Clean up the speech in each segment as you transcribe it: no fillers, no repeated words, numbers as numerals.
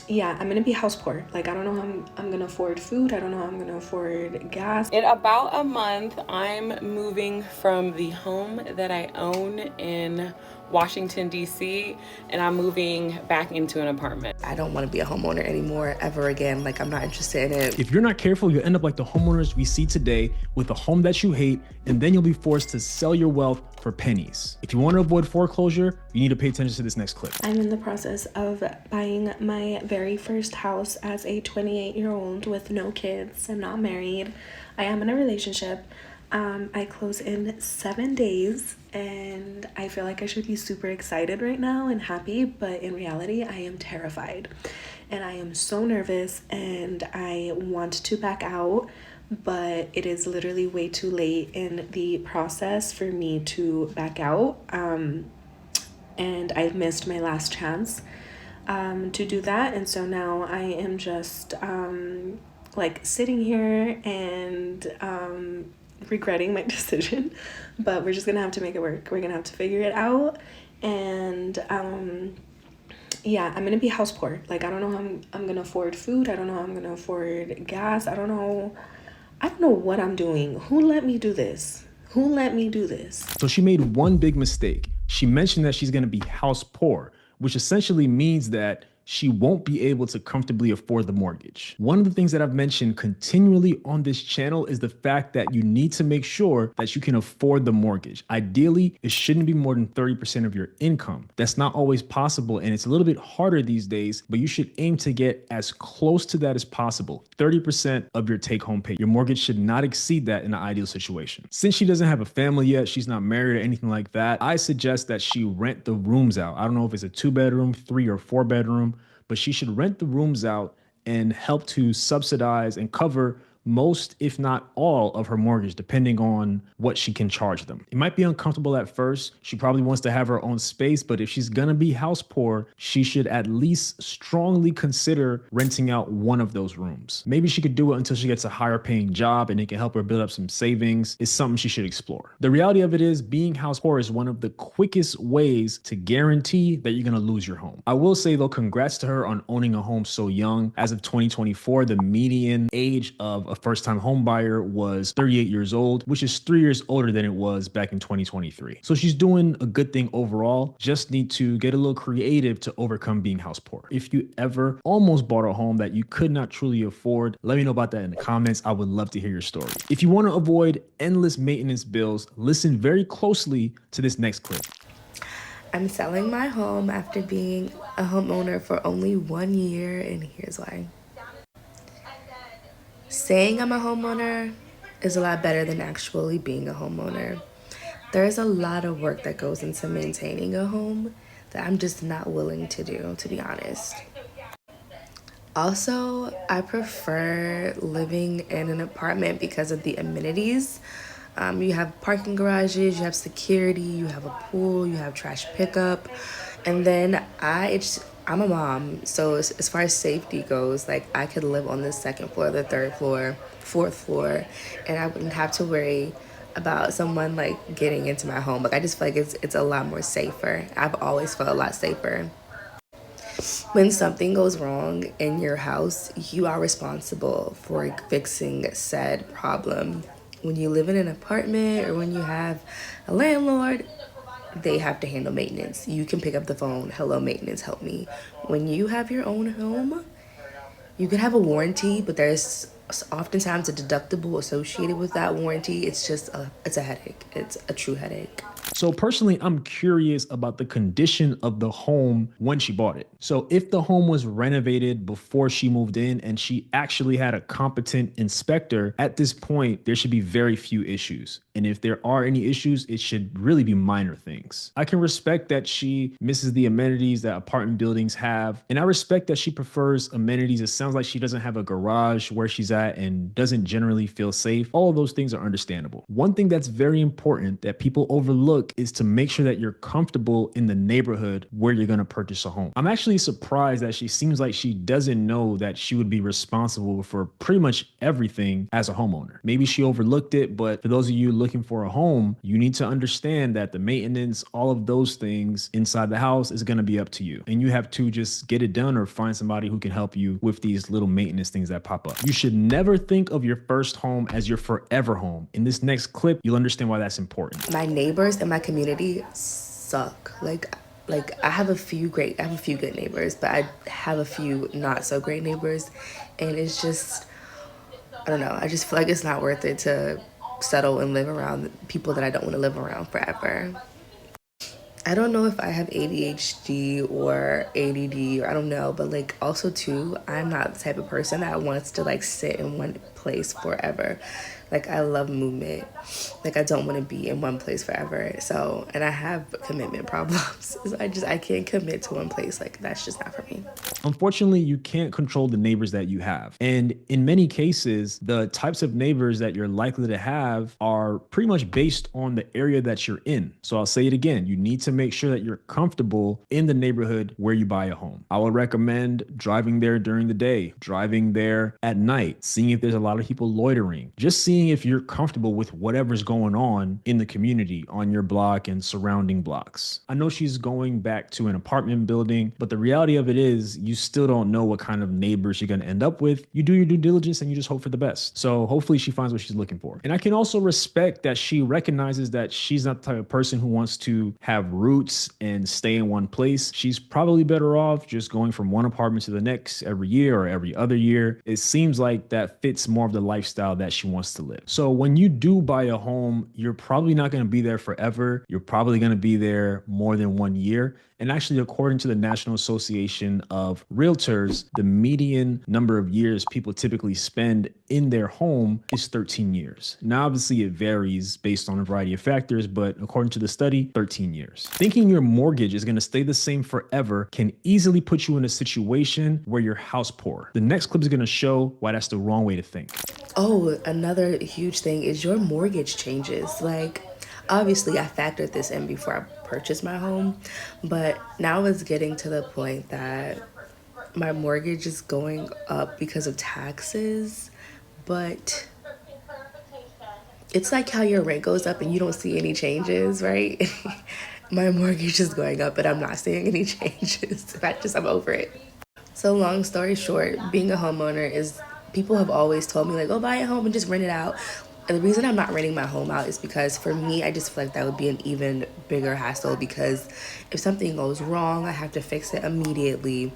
yeah, I'm gonna be house poor. Like, I don't know how I'm gonna afford food. I don't know how I'm gonna afford gas. In about a month, I'm moving from the home that I own in Washington, D.C., and I'm moving back into an apartment. I don't want to be a homeowner anymore ever again. Like, I'm not interested in it. If you're not careful, you'll end up like the homeowners we see today with a home that you hate, and then you'll be forced to sell your wealth for pennies. If you want to avoid foreclosure, you need to pay attention to this next clip. I'm in the process of buying my very first house as a 28-year-old with no kids. I'm not married. I am in a relationship. I close in 7 days, and I feel like I should be super excited right now and happy, but in reality, I am terrified. And I am so nervous, and I want to back out, but it is literally way too late in the process for me to back out. And I've missed my last chance to do that. And so now I am just like sitting here and regretting my decision, but we're just gonna have to make it work. We're gonna have to figure it out. And yeah, I'm gonna be house poor. Like, I don't know how I'm gonna afford food. I don't know how I'm gonna afford gas. I don't know what I'm doing. Who let me do this? Who let me do this? So she made one big mistake. She mentioned that she's going to be house poor, which essentially means that she won't be able to comfortably afford the mortgage. One of the things that I've mentioned continually on this channel is the fact that you need to make sure that you can afford the mortgage. Ideally, it shouldn't be more than 30% of your income. That's not always possible, and it's a little bit harder these days, but you should aim to get as close to that as possible. 30% of your take-home pay. Your mortgage should not exceed that in an ideal situation. Since she doesn't have a family yet, she's not married or anything like that, I suggest that she rent the rooms out. I don't know if it's a 2-bedroom, 3 or 4-bedroom, but she should rent the rooms out and help to subsidize and cover most, if not all, of her mortgage, depending on what she can charge them. It might be uncomfortable at first. She probably wants to have her own space, but if she's gonna be house poor, she should at least strongly consider renting out one of those rooms. Maybe she could do it until she gets a higher paying job and it can help her build up some savings. It's something she should explore. The reality of it is being house poor is one of the quickest ways to guarantee that you're gonna lose your home. I will say though, congrats to her on owning a home so young. As of 2024, the median age of a first-time home buyer was 38 years old, which is 3 years older than it was back in 2023. So she's doing a good thing overall. Just need to get a little creative to overcome being house poor. If you ever almost bought a home that you could not truly afford, let me know about that in the comments. I would love to hear your story. If you want to avoid endless maintenance bills, listen very closely to this next clip. I'm selling my home after being a homeowner for only 1 year, and here's why. Saying I'm a homeowner is a lot better than actually being a homeowner. There's a lot of work that goes into maintaining a home that I'm just not willing to do, to be honest. Also, I prefer living in an apartment because of the amenities. You have parking garages, you have security, you have a pool, you have trash pickup, and then I'm a mom, so as far as safety goes, like, I could live on the 2nd floor, the 3rd floor, 4th floor, and I wouldn't have to worry about someone like getting into my home. Like, I just feel like it's a lot more safer. I've always felt a lot safer. When something goes wrong in your house, you are responsible for fixing said problem. When you live in an apartment or when you have a landlord, they have to handle maintenance. You can pick up the phone, hello maintenance, help me. When you have your own home, you can have a warranty, but there's oftentimes a deductible associated with that warranty. It's a headache. It's a true headache. So personally, I'm curious about the condition of the home when she bought it. So if the home was renovated before she moved in and she actually had a competent inspector, at this point, there should be very few issues. And if there are any issues, it should really be minor things. I can respect that she misses the amenities that apartment buildings have. And I respect that she prefers amenities. It sounds like she doesn't have a garage where she's at and doesn't generally feel safe. All of those things are understandable. One thing that's very important that people overlook look is to make sure that you're comfortable in the neighborhood where you're going to purchase a home. I'm actually surprised that she seems like she doesn't know that she would be responsible for pretty much everything as a homeowner. Maybe she overlooked it, but for those of you looking for a home, you need to understand that the maintenance, all of those things inside the house is going to be up to you. And you have to just get it done or find somebody who can help you with these little maintenance things that pop up. You should never think of your first home as your forever home. In this next clip, you'll understand why that's important. My neighbors in my community suck. Like I have a few good neighbors, but I have a few not so great neighbors, and it's just, I don't know, I just feel like it's not worth it to settle and live around people that I don't want to live around forever. I don't know if I have ADHD or ADD, or I don't know, but like also too, I'm not the type of person that wants to like sit in one place forever. Like I love movement. Like I don't want to be in one place forever. So, and I have commitment problems. So I can't commit to one place. Like that's just not for me. Unfortunately, you can't control the neighbors that you have. And in many cases, the types of neighbors that you're likely to have are pretty much based on the area that you're in. So I'll say it again, you need to make sure that you're comfortable in the neighborhood where you buy a home. I would recommend driving there during the day, driving there at night, seeing if there's a lot of people loitering, just seeing if you're comfortable with whatever's going on in the community, on your block and surrounding blocks. I know she's going back to an apartment building, but the reality of it is you still don't know what kind of neighbors you're going to end up with. You do your due diligence and you just hope for the best. So hopefully she finds what she's looking for. And I can also respect that she recognizes that she's not the type of person who wants to have roots and stay in one place. She's probably better off just going from one apartment to the next every year or every other year. It seems like that fits more of the lifestyle that she wants to live. So when you do buy a home, you're probably not going to be there forever. You're probably going to be there more than 1 year. And actually, according to the National Association of Realtors, the median number of years people typically spend in their home is 13 years. Now, obviously, it varies based on a variety of factors, but according to the study, 13 years. Thinking your mortgage is going to stay the same forever can easily put you in a situation where you're house poor. The next clip is going to show why that's the wrong way to think. Oh, another huge thing is your mortgage changes. Like, obviously, I factored this in before I purchased my home, but now it's getting to the point that my mortgage is going up because of taxes, but it's like how your rent goes up and you don't see any changes, right? My mortgage is going up and I'm not seeing any changes. I'm over it. So long story short, being a homeowner is, people have always told me like, oh, buy a home and just rent it out. And the reason I'm not renting my home out is because for me, I just feel like that would be an even bigger hassle, because if something goes wrong, I have to fix it immediately.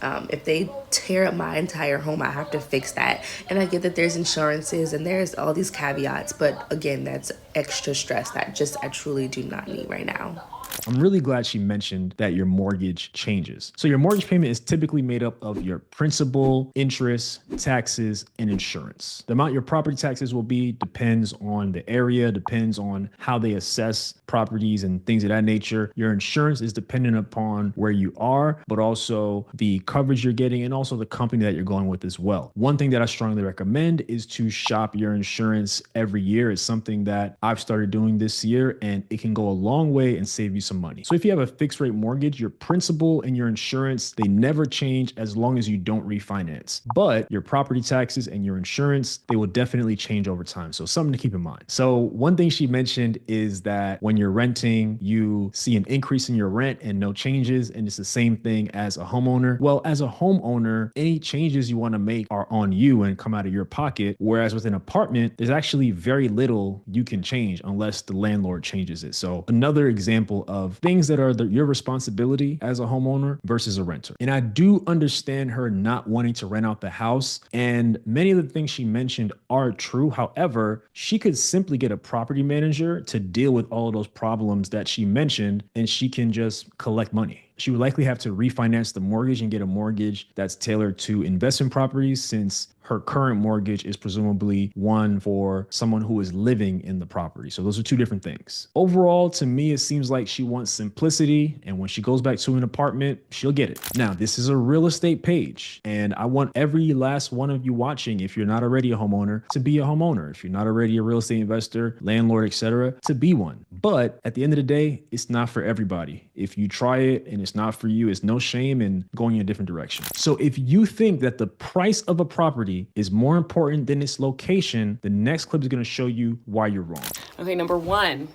If they tear up my entire home, I have to fix that. And I get that there's insurances and there's all these caveats, but again, that's extra stress that I truly do not need right now. I'm really glad she mentioned that your mortgage changes. So your mortgage payment is typically made up of your principal, interest, taxes, and insurance. The amount your property taxes will be depends on the area, depends on how they assess properties and things of that nature. Your insurance is dependent upon where you are, but also the coverage you're getting and also the company that you're going with as well. One thing that I strongly recommend is to shop your insurance every year. It's something that I've started doing this year, and it can go a long way and save you some money. So if you have a fixed rate mortgage, your principal and your insurance, they never change as long as you don't refinance. But your property taxes and your insurance, they will definitely change over time. So something to keep in mind. So one thing she mentioned is that when you're renting, you see an increase in your rent and no changes, and it's the same thing as a homeowner. Well, as a homeowner, any changes you want to make are on you and come out of your pocket. Whereas with an apartment, there's actually very little you can change unless the landlord changes it. So another example of things that are your responsibility as a homeowner versus a renter. And I do understand her not wanting to rent out the house, and many of the things she mentioned are true. However, she could simply get a property manager to deal with all of those problems that she mentioned, and she can just collect money. She would likely have to refinance the mortgage and get a mortgage that's tailored to investment properties, since her current mortgage is presumably one for someone who is living in the property. So those are two different things. Overall, to me, it seems like she wants simplicity, and when she goes back to an apartment, she'll get it. Now, this is a real estate page, and I want every last one of you watching, if you're not already a homeowner, to be a homeowner. If you're not already a real estate investor, landlord, etc., to be one. But at the end of the day, it's not for everybody. If you try it and it's not for you, it's no shame in going in a different direction. So if you think that the price of a property is more important than its location, the next clip is going to show you why you're wrong. Okay, number one,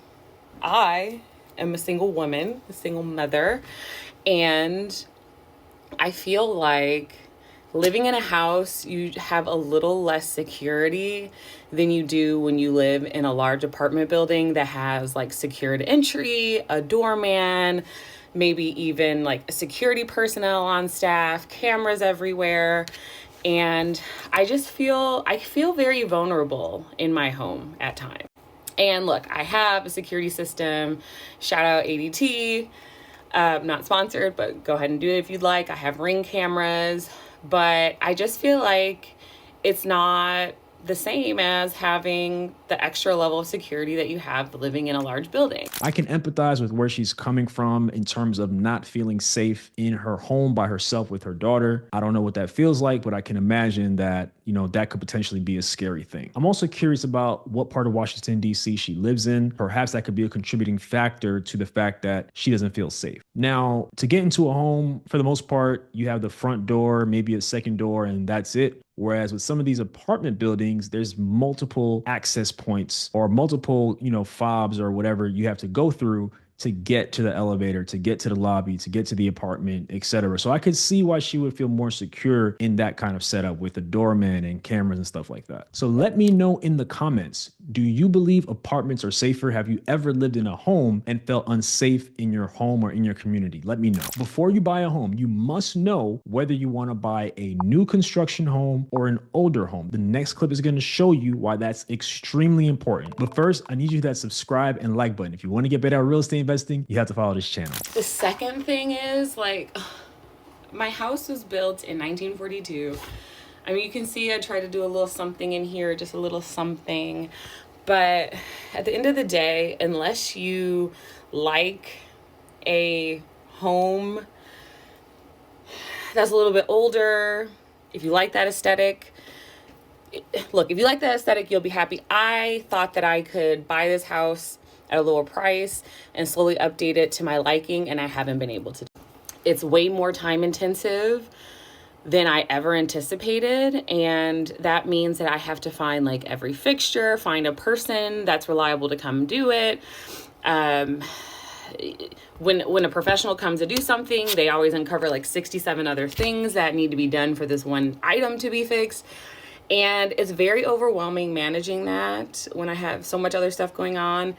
I am a single woman, a single mother, and I feel like living in a house, you have a little less security than you do when you live in a large apartment building that has like secured entry, a doorman, maybe even like a security personnel on staff, cameras everywhere. And I feel very vulnerable in my home at times. And look, I have a security system. Shout out ADT. Not sponsored, but go ahead and do it if you'd like. I have Ring cameras, but I just feel like it's not the same as having the extra level of security that you have living in a large building. I can empathize with where she's coming from in terms of not feeling safe in her home by herself with her daughter. I don't know what that feels like, but I can imagine that, that could potentially be a scary thing. I'm also curious about what part of Washington, D.C. she lives in. Perhaps that could be a contributing factor to the fact that she doesn't feel safe. Now, to get into a home, for the most part, you have the front door, maybe a second door, and that's it. Whereas with some of these apartment buildings, there's multiple access points or multiple, fobs or whatever you have to go through to get to the elevator, to get to the lobby, to get to the apartment, etc. So I could see why she would feel more secure in that kind of setup with the doorman and cameras and stuff like that. So let me know in the comments, do you believe apartments are safer? Have you ever lived in a home and felt unsafe in your home or in your community? Let me know. Before you buy a home, you must know whether you want to buy a new construction home or an older home. The next clip is going to show you why that's extremely important. But first, I need you to hit that subscribe and like button. If you want to get better at real estate investing, you have to follow this channel. The second thing is, my house was built in 1942. I mean, you can see I try to do a little something in here, just a little something. But at the end of the day, unless you like a home that's a little bit older, if you like that aesthetic, look, if you like that aesthetic, you'll be happy. I thought that I could buy this house at a lower price and slowly update it to my liking, and I haven't been able to. It's way more time intensive than I ever anticipated, and that means that I have to find every fixture, find a person that's reliable to come do it. When a professional comes to do something, they always uncover 67 other things that need to be done for this one item to be fixed. And it's very overwhelming managing that when I have so much other stuff going on.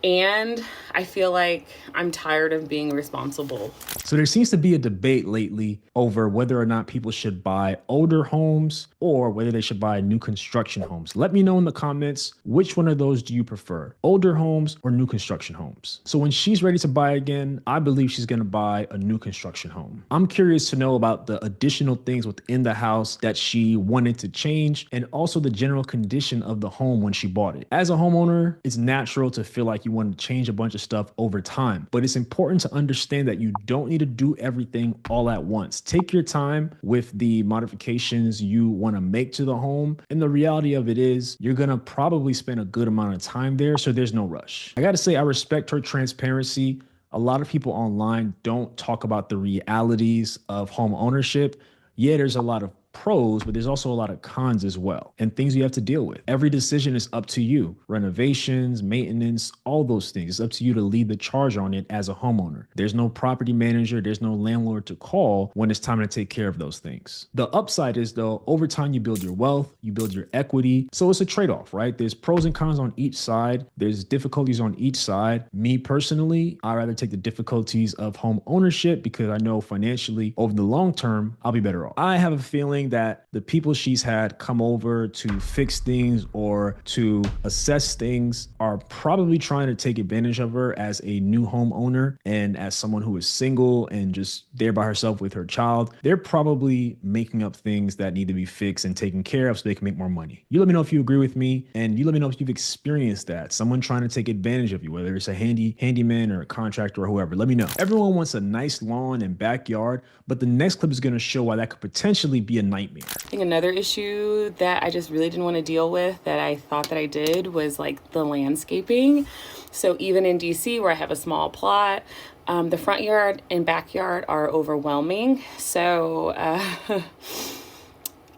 And I feel like I'm tired of being responsible. So there seems to be a debate lately over whether or not people should buy older homes or whether they should buy new construction homes. Let me know in the comments, which one of those do you prefer? Older homes or new construction homes? So when she's ready to buy again, I believe she's going to buy a new construction home. I'm curious to know about the additional things within the house that she wanted to change, and also the general condition of the home when she bought it. As a homeowner, it's natural to feel like you want to change a bunch of stuff over time, but it's important to understand that you don't need to do everything all at once. Take your time with the modifications you want to make to the home, and the reality of it is you're gonna probably spend a good amount of time there, so there's no rush. I gotta say, I respect her transparency. A lot of people online don't talk about the realities of home ownership. Yeah, there's a lot of pros, but there's also a lot of cons as well, and things you have to deal with. Every decision is up to you. Renovations, maintenance, all those things. It's up to you to lead the charge on it as a homeowner. There's no property manager, there's no landlord to call when it's time to take care of those things. The upside is, though, over time you build your wealth, you build your equity. So it's a trade-off, right? There's pros and cons on each side. There's difficulties on each side. Me personally, I'd rather take the difficulties of home ownership because I know financially over the long term, I'll be better off. I have a feeling that the people she's had come over to fix things or to assess things are probably trying to take advantage of her as a new homeowner and as someone who is single and just there by herself with her child. They're probably making up things that need to be fixed and taken care of so they can make more money. You let me know if you agree with me, and you let me know if you've experienced that. Someone trying to take advantage of you, whether it's a handyman or a contractor or whoever. Let me know. Everyone wants a nice lawn and backyard, but the next clip is going to show why that could potentially be a nightmare. I think another issue that I just really didn't want to deal with that I thought that I did was like the landscaping. So even in DC where I have a small plot, the front yard and backyard are overwhelming. So,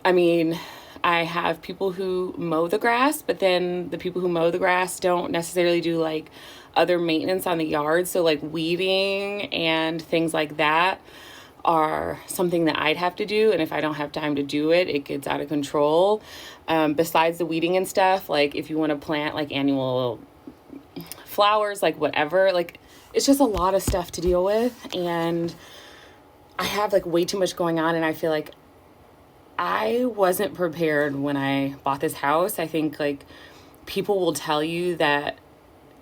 I mean, I have people who mow the grass, but then the people who mow the grass don't necessarily do like other maintenance on the yard. So like weeding and things like that are something that I'd have to do. And if I don't have time to do it, it gets out of control. Besides the weeding and stuff, like if you want to plant like annual flowers, like whatever, like it's just a lot of stuff to deal with. And I have like way too much going on. And I feel like I wasn't prepared when I bought this house. I think like people will tell you that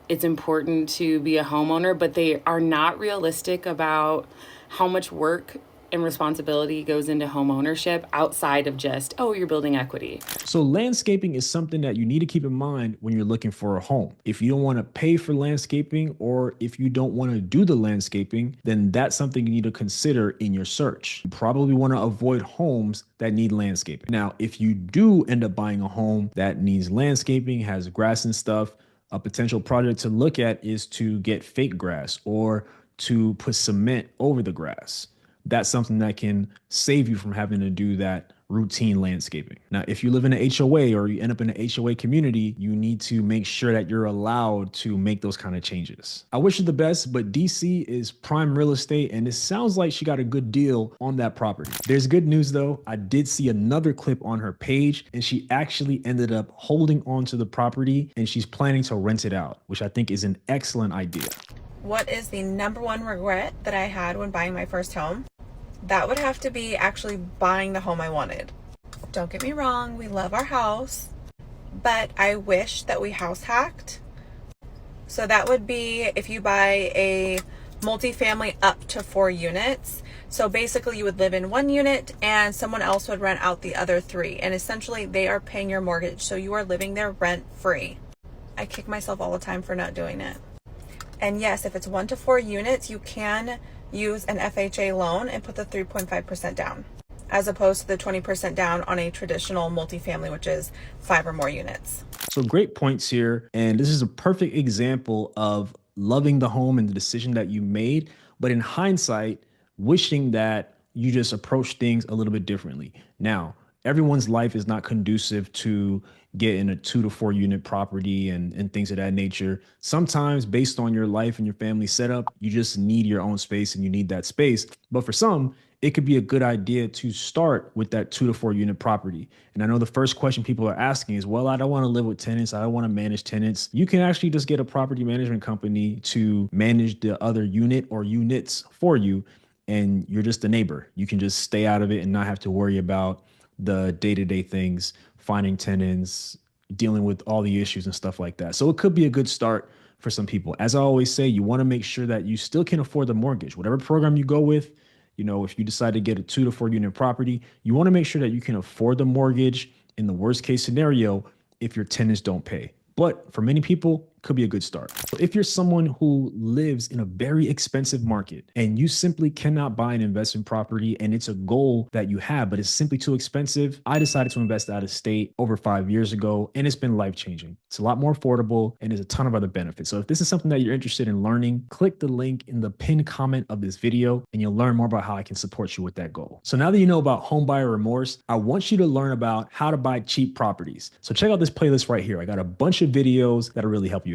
it's important to be a homeowner, but they are not realistic about how much work and responsibility goes into home ownership outside of just, oh, you're building equity. So landscaping is something that you need to keep in mind when you're looking for a home. If you don't want to pay for landscaping, or if you don't want to do the landscaping, then that's something you need to consider in your search. You probably want to avoid homes that need landscaping. Now, if you do end up buying a home that needs landscaping, has grass and stuff, a potential project to look at is to get fake grass or to put cement over the grass. That's something that can save you from having to do that routine landscaping. Now, if you live in an HOA or you end up in an HOA community, you need to make sure that you're allowed to make those kind of changes. I wish you the best, but DC is prime real estate, and it sounds like she got a good deal on that property. There's good news though. I did see another clip on her page, and she actually ended up holding on to the property, and she's planning to rent it out, which I think is an excellent idea. What is the number one regret that I had when buying my first home? That would have to be actually buying the home I wanted. Don't get me wrong, we love our house, but I wish that we house hacked. So that would be if you buy a multifamily up to 4 units. So basically you would live in 1 unit and someone else would rent out the other 3. And essentially they are paying your mortgage. So you are living there rent free. I kick myself all the time for not doing it. And yes, if it's 1 to 4 units, you can use an FHA loan and put the 3.5% down, as opposed to the 20% down on a traditional multifamily, which is 5 or more units. So great points here. And this is a perfect example of loving the home and the decision that you made, but in hindsight, wishing that you just approach things a little bit differently. Now, everyone's life is not conducive to getting a 2 to 4 unit property and things of that nature. Sometimes based on your life and your family setup, you just need your own space and you need that space. But for some, it could be a good idea to start with that 2 to 4 unit property. And I know the first question people are asking is, well, I don't want to live with tenants. I don't want to manage tenants. You can actually just get a property management company to manage the other unit or units for you. And you're just a neighbor. You can just stay out of it and not have to worry about the day-to-day things, finding tenants, dealing with all the issues and stuff like that. So it could be a good start for some people. As I always say, you want to make sure that you still can afford the mortgage. Whatever program you go with, you know, if you decide to get a 2 to 4 unit property, you want to make sure that you can afford the mortgage in the worst case scenario if your tenants don't pay. But for many people, could be a good start. So if you're someone who lives in a very expensive market and you simply cannot buy an investment property and it's a goal that you have, but it's simply too expensive, I decided to invest out of state over 5 years ago, and it's been life-changing. It's a lot more affordable and there's a ton of other benefits. So if this is something that you're interested in learning, click the link in the pinned comment of this video and you'll learn more about how I can support you with that goal. So now that you know about Homebuyer Remorse, I want you to learn about how to buy cheap properties. So check out this playlist right here. I got a bunch of videos that'll really help you